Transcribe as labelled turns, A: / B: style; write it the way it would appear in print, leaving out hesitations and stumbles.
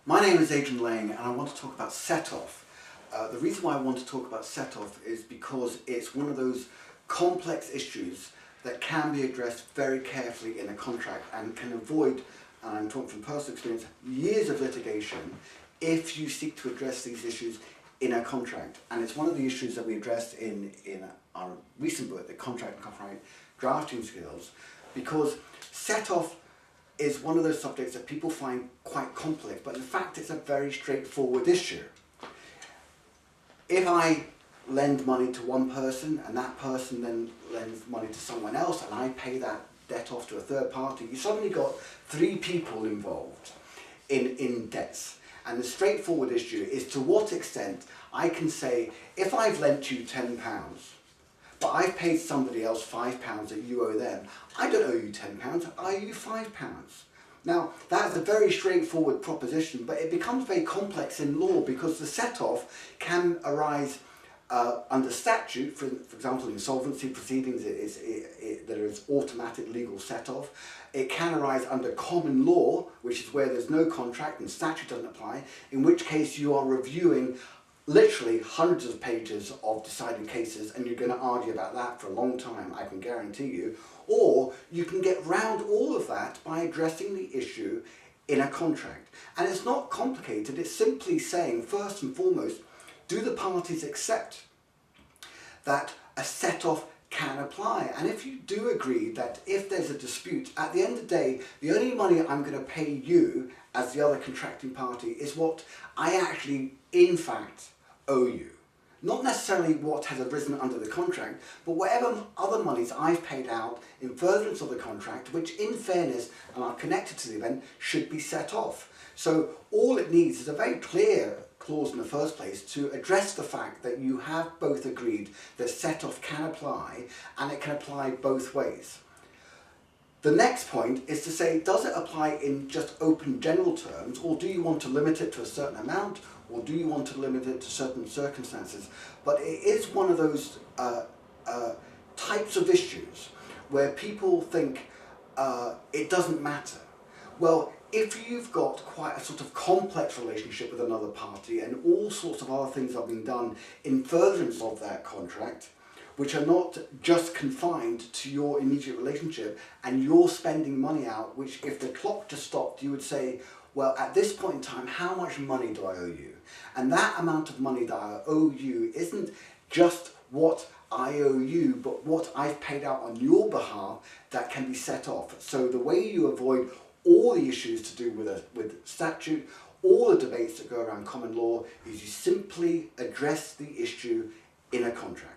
A: My name is Adrian Lang and I want to talk about SetOff. The reason why I want to talk about SetOff is because it's one of those complex issues that can be addressed very carefully in a contract and can avoid, and I'm talking from personal experience, years of litigation if you seek to address these issues in a contract. And it's one of the issues that we addressed in our recent book, the Contract and Copyright Drafting Skills, because SetOff is one of those subjects that people find quite complex, but in fact it's a very straightforward issue. If I lend money to one person and that person then lends money to someone else and I pay that debt off to a third party, you suddenly got three people involved in debts. And the straightforward issue is to what extent I can say, if I've lent you £10, but I've paid somebody else £5 that you owe them, I don't owe you £10, I owe you £5. Now, that's a very straightforward proposition, but it becomes very complex in law because the set-off can arise under statute. For example, insolvency proceedings, there is automatic legal set-off. It can arise under common law, which is where there's no contract and statute doesn't apply, in which case you are reviewing literally hundreds of pages of decided cases and you're going to argue about that for a long time, I can guarantee you. Or you can get round all of that by addressing the issue in a contract. And it's not complicated, it's simply saying, first and foremost, do the parties accept that a set-off can apply? And if you do agree that if there's a dispute, at the end of the day, the only money I'm going to pay you as the other contracting party is what I actually, in fact, owe you. Not necessarily what has arisen under the contract, but whatever other monies I've paid out in furtherance of the contract, which in fairness and are connected to the event, should be set off. So all it needs is a very clear clause in the first place to address the fact that you have both agreed that set-off can apply and it can apply both ways. The next point is to say, does it apply in just open general terms, or do you want to limit it to a certain amount, or do you want to limit it to certain circumstances? But it is one of those types of issues where people think it doesn't matter. Well, if you've got quite a sort of complex relationship with another party and all sorts of other things are being done in furtherance of that contract, which are not just confined to your immediate relationship, and you're spending money out, which if the clock just stopped, you would say, well, at this point in time, how much money do I owe you? And that amount of money that I owe you isn't just what I owe you, but what I've paid out on your behalf that can be set off. So the way you avoid all the issues to do with statute, all the debates that go around common law, is you simply address the issue in a contract.